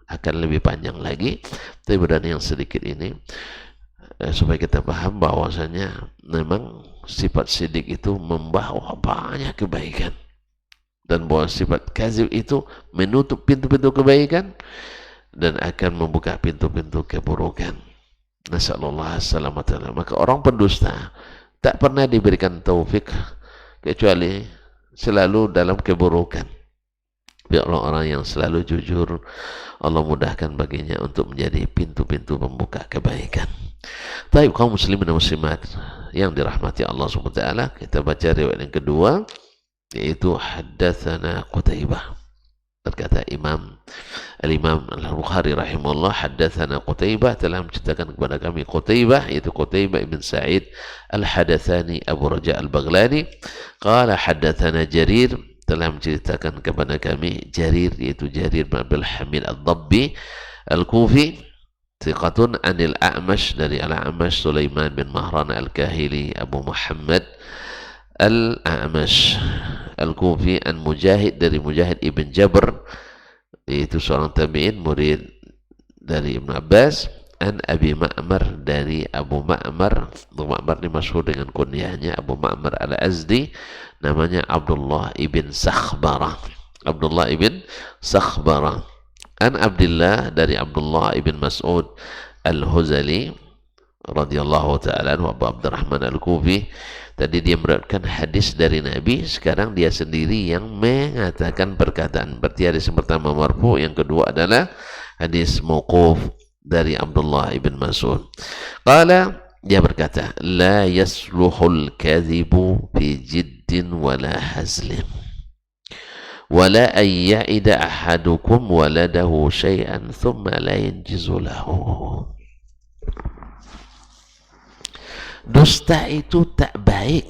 akan lebih panjang lagi, tapi mudah-mudahan yang sedikit ini supaya kita paham bahwasanya memang sifat siddiq itu membawa banyak kebaikan, dan bahwa sifat kadzib itu menutup pintu-pintu kebaikan dan akan membuka pintu-pintu keburukan. Nasallallahu salamata. Maka orang pendusta tak pernah diberikan taufik kecuali selalu dalam keburukan. Biar orang-orang yang selalu jujur, Allah mudahkan baginya untuk menjadi pintu-pintu membuka kebaikan. Baik, kaum muslimin dan muslimat yang dirahmati Allah SWT, kita baca riwayat yang kedua, yaitu haddatsana Qutaibah. Berkata Al-Imam Al-Bukhari rahimahullah, haddatsana Qutaibah, telah menceritakan kepada kami Qutaibah, yaitu Qutaibah ibn Sa'id Al-Hadatsani Abu Raja Al-Baghlani. Qala haddatsana Jarir, telah menceritakan kepada kami Jarir, yaitu Jarir bin Abdul Hamid Ad-Dabbi Al-Kufi, thiqatun anil A'mash, dari Al-A'mash Sulaiman bin Mahran Al-Kahili Abu Muhammad Al-A'mash Al-Kufi, an Mujahid, dari Mujahid ibn Jabr, yaitu seorang tabi'in murid dari Ibn Abbas, an Abi Ma'mar, dari Abu Ma'mar. Abu Ma'mar ini masyhur dengan kunyahnya Abu Ma'mar Al-Azdi, namanya Abdullah ibn Sakhbarah. Abdullah ibn Sakhbarah. An Abdullah, dari Abdullah ibn Mas'ud Al-Huzali radhiyallahu ta'ala anhu, Abu Abdurrahman Al-Kufi. Tadi dia meriwayatkan hadis dari Nabi, sekarang dia sendiri yang mengatakan perkataan. Berarti hadis yang pertama marfu, yang kedua adalah hadis mauquf dari Abdullah ibn Mas'ud. Qala, dia berkata, la yasluhul kadhibu fi jiddin wala hazlim, wala an ya'ida ahadukum waladahu syai'an thumma la yanjizu lahu. Dusta itu tak baik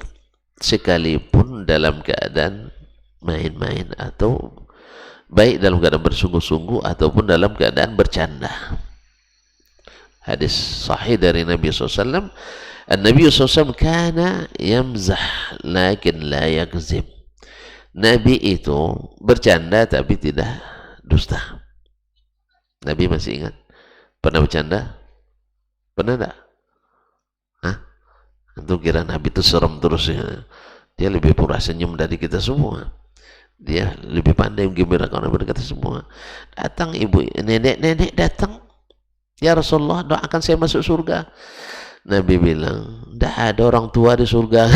sekalipun dalam keadaan main-main, atau baik dalam keadaan bersungguh-sungguh ataupun dalam keadaan bercanda. Hadis sahih dari Nabi SAW, Nabi SAW kana yamzah lakin la yakzib. Nabi itu bercanda tapi tidak dusta. Nabi masih ingat? Pernah bercanda? Pernah tak? Hah? Itu kira Nabi itu serem terus ya. Dia lebih murah senyum dari kita semua. Dia lebih pandai menggembirakan dari kita semua. Datang ibu, nenek datang, ya Rasulullah, doakan saya masuk surga. Nabi bilang, tidak ada orang tua di surga.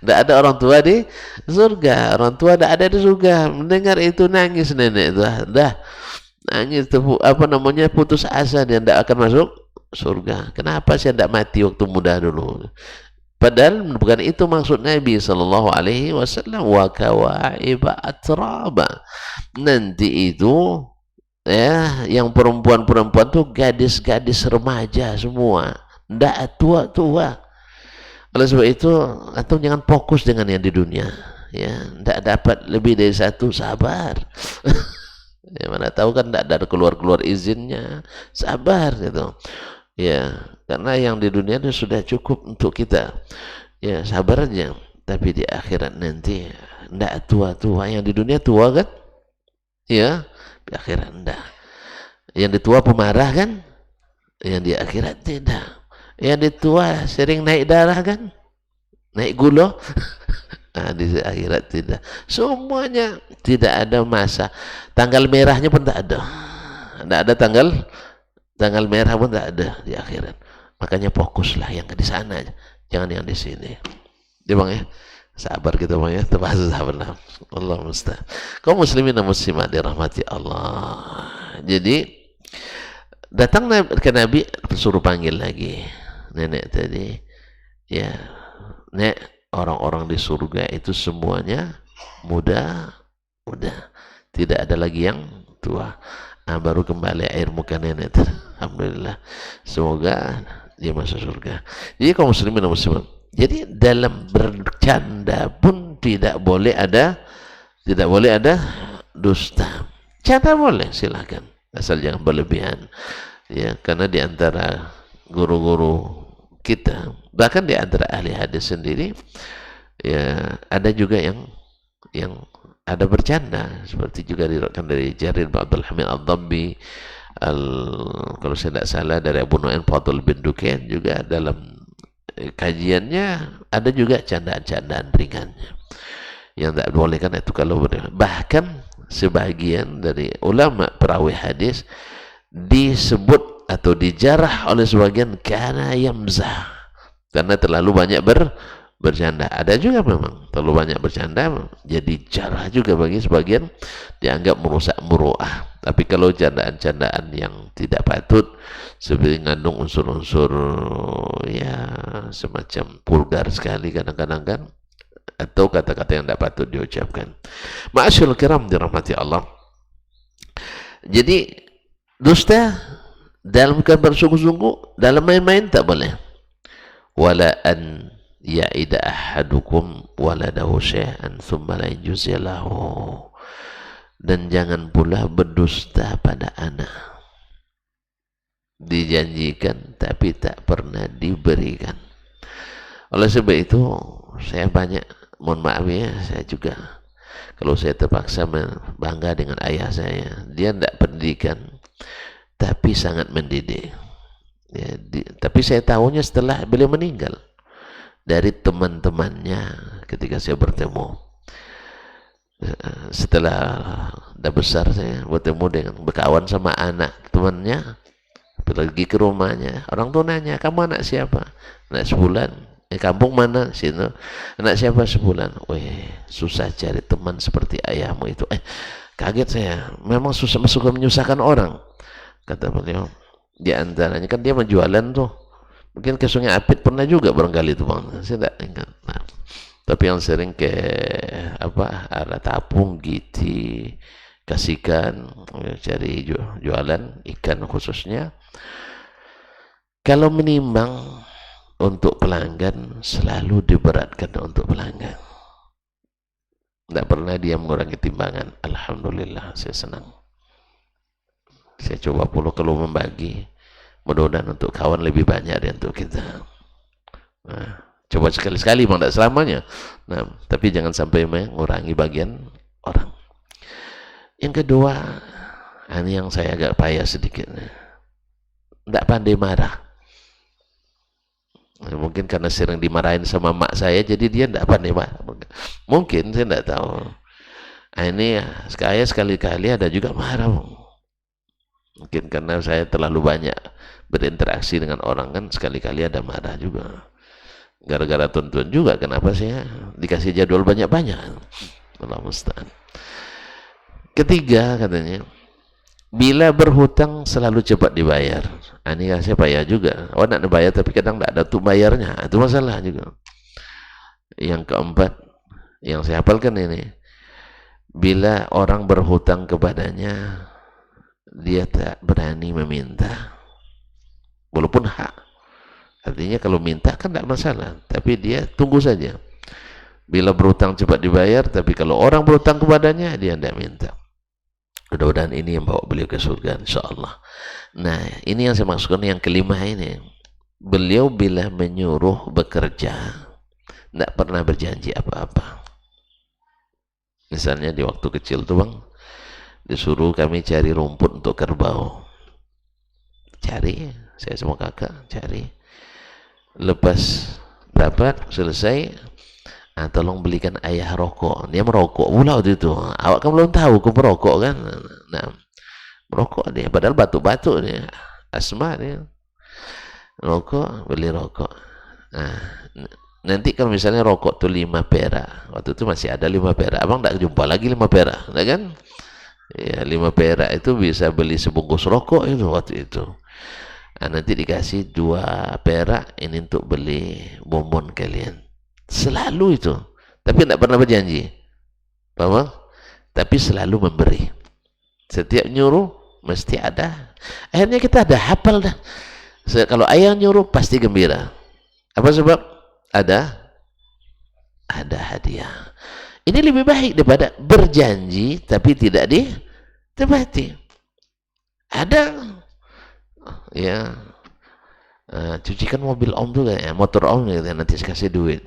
Tidak ada orang tua di surga. Orang tua tidak ada di surga. Mendengar itu nangis nenek itu. Dah nangis, putus asa, dia tidak akan masuk surga. Kenapa saya tidak mati waktu muda dulu? Padahal bukan itu maksud Nabi sallallahu alaihi wasallam. Wa kawaiba atraba. Nanti itu ya, yang perempuan-perempuan tuh gadis-gadis remaja semua, tidak tua-tua. Oleh sebab itu, atau jangan fokus dengan yang di dunia, ya, tidak dapat lebih dari satu, sabar. Ya, mana tahu kan tidak ada keluar izinnya, sabar gitu. Ya, karena yang di dunia itu sudah cukup untuk kita. Ya, sabar aja. Tapi di akhirat nanti tidak tua-tua. Yang di dunia tua kan? Ya, di akhirat tidak. Yang di tua pemarah kan? Yang di akhirat tidak. Yang di tua sering naik darah kan? Naik gula. Nah, di akhirat tidak. Semuanya tidak ada masa. Tanggal merahnya pun tak ada. Tidak ada tanggal merah pun tak ada di akhirat. Makanya fokuslah yang di sana, jangan yang di sini. Ya bang ya. Sabar kita mau ya, terpaksa sabar. Allah musta'an. Kaum muslimin dan muslimat dirahmati Allah. Jadi datang ke Nabi, suruh panggil lagi nenek tadi. Ya, nek, orang-orang di surga itu semuanya muda, tidak ada lagi yang tua. Baru kembali air muka nenek. Alhamdulillah, semoga dia masuk surga. Jadi kaum muslimin dan muslimat, jadi dalam bercanda pun tidak boleh ada dusta. Canda boleh, silakan, asal jangan berlebihan. Ya, karena di antara guru-guru kita, bahkan di antara ahli hadis sendiri, ya ada juga yang ada bercanda, seperti juga diriwayatkan dari Jarir bin Abdul Hamid Ad-Dabbi, kalau saya tidak salah dari Abu Nu'aim Fadl bin Dukain, juga dalam kajiannya ada juga candaan-candaan ringannya yang tak boleh, kan itu kalau bahkan sebagian dari ulama perawi hadis disebut atau dijarah oleh sebagian karena yamzah, karena terlalu banyak bercanda. Ada juga memang terlalu banyak bercanda jadi jarah juga bagi sebagian, dianggap merusak muru'ah. Tapi kalau candaan-candaan yang tidak patut, seperti mengandung unsur-unsur ya semacam vulgar sekali kadang-kadang kan, atau kata-kata yang tidak patut diucapkan. Ma'asyarul kiram dirahmati Allah. Jadi dusta dalam bukan bersungguh-sungguh, dalam main-main tak boleh. Wala an ya'ida ahadukum waladahu syai'an thumma la yujzilahu. Dan jangan pula berdusta pada anak, dijanjikan tapi tak pernah diberikan. Oleh sebab itu saya banyak, mohon maaf ya, saya juga kalau saya terpaksa bangga dengan ayah saya, dia tidak pendidikan tapi sangat mendidik ya, tapi saya tahunya setelah beliau meninggal, dari teman-temannya ketika saya bertemu. Setelah dah besar saya bertemu dengan, berkawan sama anak temannya, pergi ke rumahnya, orang tua nanya, kamu anak siapa? Anak sebulan. Kampung mana? Sini. Anak siapa? Sebulan. Weh, susah cari teman seperti ayahmu itu. Kaget saya, memang susah, suka menyusahkan orang, kata beliau. Di antaranya kan dia menjualan tuh, mungkin ke Sungai Apit pernah juga barangkali itu bang, saya tidak ingat. Nah, tapi yang sering ke arah Tapung Giti, Kasikan, cari jualan ikan khususnya. Kalau menimbang untuk pelanggan, selalu diberatkan untuk pelanggan, tidak pernah dia mengurangi timbangan. Alhamdulillah, saya senang. Saya coba puluh kalau membagi, mudah-mudahan untuk kawan lebih banyak dari untuk kita. Nah, coba sekali-sekali, memang tidak selamanya. Nah, tapi jangan sampai mengurangi bagian orang. Yang kedua, ini yang saya agak payah sedikit, tidak pandai marah. Mungkin karena sering dimarahin sama mak saya, jadi dia tidak pandai marah. Mungkin, saya tidak tahu. Ini saya sekali-kali ada juga marah. Mungkin karena saya terlalu banyak berinteraksi dengan orang, kan sekali-kali ada marah juga. Gara-gara tuntun juga, kenapa saya dikasih jadwal banyak-banyak. Allah musta'an. Ketiga katanya, bila berhutang selalu cepat dibayar. Ini saya payah juga. Nak bayar tapi kadang tidak ada tuh bayarnya. Itu masalah juga. Yang keempat, yang saya hafalkan ini, bila orang berhutang kepadanya, dia tak berani meminta, walaupun hak. Artinya kalau minta kan tidak masalah, tapi dia tunggu saja. Bila berhutang cepat dibayar, tapi kalau orang berhutang kepadanya, dia tidak minta. Mudah-mudahan ini yang bawa beliau ke surga, insyaAllah. Nah, ini yang saya maksudkan, yang kelima ini. Beliau bila menyuruh bekerja, tidak pernah berjanji apa-apa. Misalnya di waktu kecil tuh bang, disuruh kami cari rumput untuk kerbau. Cari, saya semua kakak cari. Lepas dapat, selesai, tolong belikan ayah rokok. Dia merokok pula waktu itu. Awak kan belum tahu aku merokok kan. Nah, merokok dia, padahal batuk-batuk dia, asma dia. Rokok, beli rokok. Nah, Nanti kalau misalnya rokok tuh 5 perak, waktu itu masih ada 5 perak, abang tidak jumpa lagi 5 perak, nah kan? Ya 5 perak itu bisa beli sebungkus rokok itu waktu itu. Nah, nanti dikasih 2 perak ini untuk beli bonbon kalian. Selalu itu, tapi tidak pernah berjanji, paham? Tapi selalu memberi. Setiap nyuruh mesti ada. Akhirnya kita ada hafal dah. Kalau ayah nyuruh pasti gembira. Apa sebab? Ada hadiah. Ini lebih baik daripada berjanji tapi tidak ditepati. Ada ya, cucikan mobil om tuh ya, motor om gitu, nanti saya kasih duit.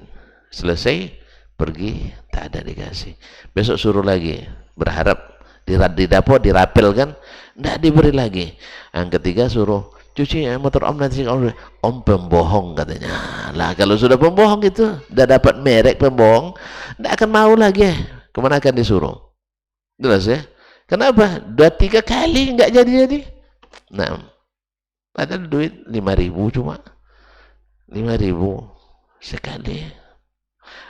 Selesai pergi tak ada dikasih. Besok suruh lagi, berharap didapur dirapel kan, tidak diberi lagi. Yang ketiga suruh cuci ya, motor om nanti om pembohong katanya. Lah kalau sudah pembohong itu udah dapat merek pembohong, tidak akan mau lagi. Kemana akan disuruh? Jelas ya? Kenapa? 2-3 kali nggak jadi. Nah, padahal duit 5.000 cuma 5.000 sekali.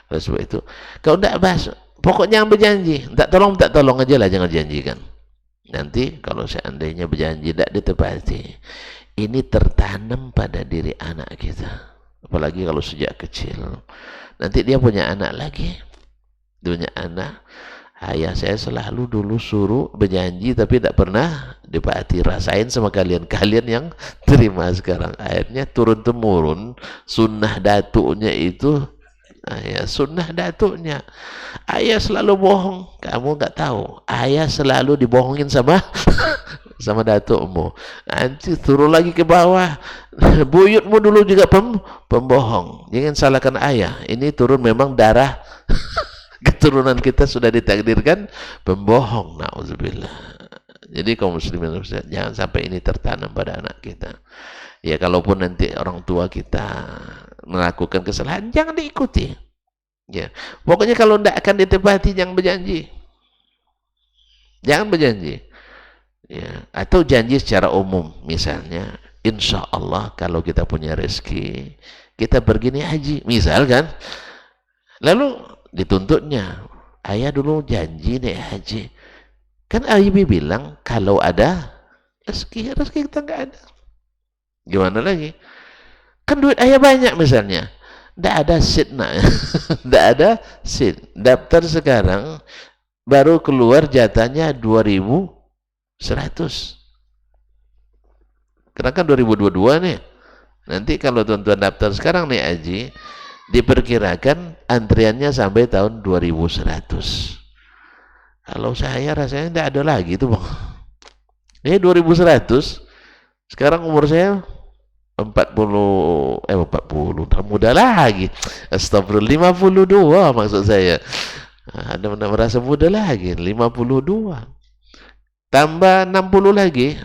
Oleh sebab itu, kalau tidak bahas, pokoknya yang berjanji, tak tolong aja lah, jangan janjikan. Nanti kalau seandainya berjanji tidak ditepati, ini tertanam pada diri anak kita. Apalagi kalau sejak kecil. Nanti dia punya anak lagi. Punya anak. Ayah saya selalu dulu suruh berjanji tapi tidak pernah dipati. Rasain sama kalian yang terima sekarang. Akhirnya turun-temurun sunnah datuknya itu. Ya, sunnah datuknya. Ayah selalu bohong, kamu nggak tahu. Ayah selalu dibohongin sama datukmu. Nanti turun lagi ke bawah. Buyutmu dulu juga pembohong. Jangan salahkan ayah. Ini turun memang darah keturunan kita sudah ditakdirkan pembohong. Nauzubillah. Jadi kaum muslimin jangan sampai ini tertanam pada anak kita. Ya kalaupun nanti orang tua kita melakukan kesalahan, jangan diikuti. Ya, pokoknya kalau tidak akan ditepati, jangan berjanji. Jangan berjanji. Ya, atau janji secara umum, misalnya, insya Allah kalau kita punya rezeki, kita pergi nih haji, misalkan. Lalu dituntutnya, ayah dulu janji nih haji. Kan ayah bilang kalau ada rezeki kita nggak ada. Gimana lagi? Kan duit ayah banyak misalnya. Tidak ada seat nak. Tidak ada seat. Daftar sekarang baru keluar jatahnya 2.100. Karena kan 2022 nih. Nanti kalau tuan-tuan daftar sekarang nih Haji, diperkirakan antriannya sampai tahun 2100. Kalau saya rasanya tidak ada lagi tuh bang. Ini 2100. Sekarang umur saya 40, tak muda lagi. Astagfirullah, 52 maksud saya. Anda merasa muda lagi, 52. Tambah 60 lagi.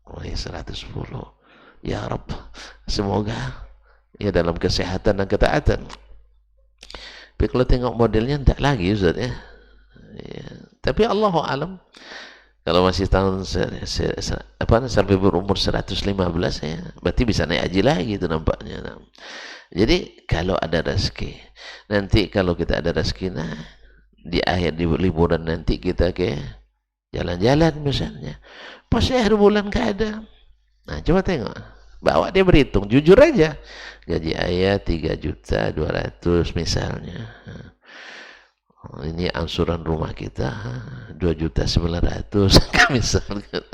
Oh ya 110. Ya Rabb, semoga ya dalam kesehatan dan ketaatan. Tapi kalau tengok modelnya tidak lagi Ustaz ya. Ya. Tapi Allahu alam. Kalau masih tahun sampai berumur 115 ya, berarti bisa naik haji lagi itu nampaknya. Nah. Jadi kalau ada rezeki, nanti kalau kita ada rezeki, nah di akhir di liburan nanti kita ke jalan-jalan misalnya. Pas akhir bulan nggak ada. Nah coba tengok, bawa dia berhitung, jujur aja. Gaji ayah 3.200.000 misalnya. Nah. Ini angsuran rumah kita 2.900.000 misalkan.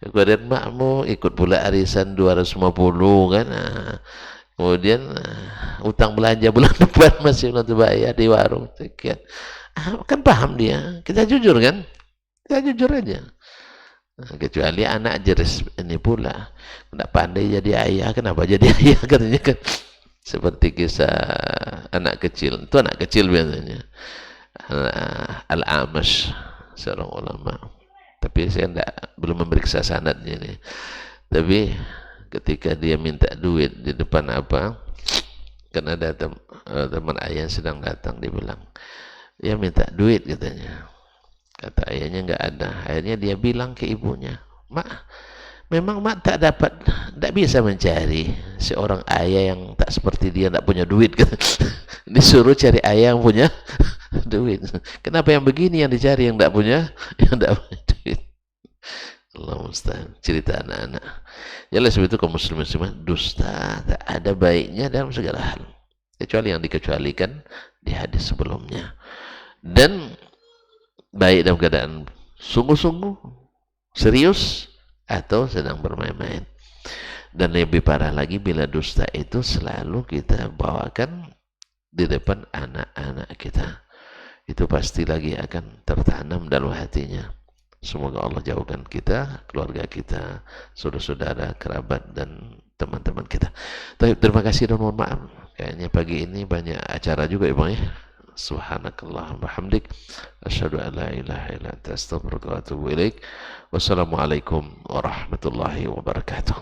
Kemudian makmu ikut pula arisan 250 kan. Nah, kemudian utang belanja bulan depan masih belum bayar di warung sekian. Kan paham dia. Kita jujur kan? Kita jujur aja. Nah, kecuali anak jeris ini pula tidak pandai jadi ayah, kenapa jadi ayah katanya kan. Seperti kisah anak kecil, itu anak kecil biasanya. Al-Amash, seorang ulama. Tapi saya belum memeriksa sanadnya ini. Tapi ketika dia minta duit di depan apa, karena ada teman ayah yang sedang datang, dia bilang, dia minta duit katanya. Kata ayahnya nggak ada. Akhirnya dia bilang ke ibunya, Mak, Memang mak tak dapat, tak bisa mencari seorang ayah yang tak seperti dia, tak punya duit gitu. Disuruh cari ayah yang punya duit. Kenapa yang begini yang dicari, yang tak punya, yang tak punya duit? Allah mustahil. Cerita anak-anak. Jelas sebab itu kaum muslimin muslimah, dusta tak ada baiknya dalam segala hal, kecuali yang dikecualikan di hadis sebelumnya. Dan baik dalam keadaan sungguh-sungguh, serius, atau sedang bermain-main. Dan lebih parah lagi bila dusta itu selalu kita bawakan di depan anak-anak kita. Itu pasti lagi akan tertanam dalam hatinya. Semoga Allah jauhkan kita, keluarga kita, saudara-saudara, kerabat, dan teman-teman kita. Terima kasih dan mohon maaf. Kayaknya pagi ini banyak acara juga ya Bang ya. Subhanakallah wa hamdik. Asyhadu an la ilaha illa anta astaghfiruka wa atubu ilaik. Wassalamualaikum warahmatullahi wabarakatuh.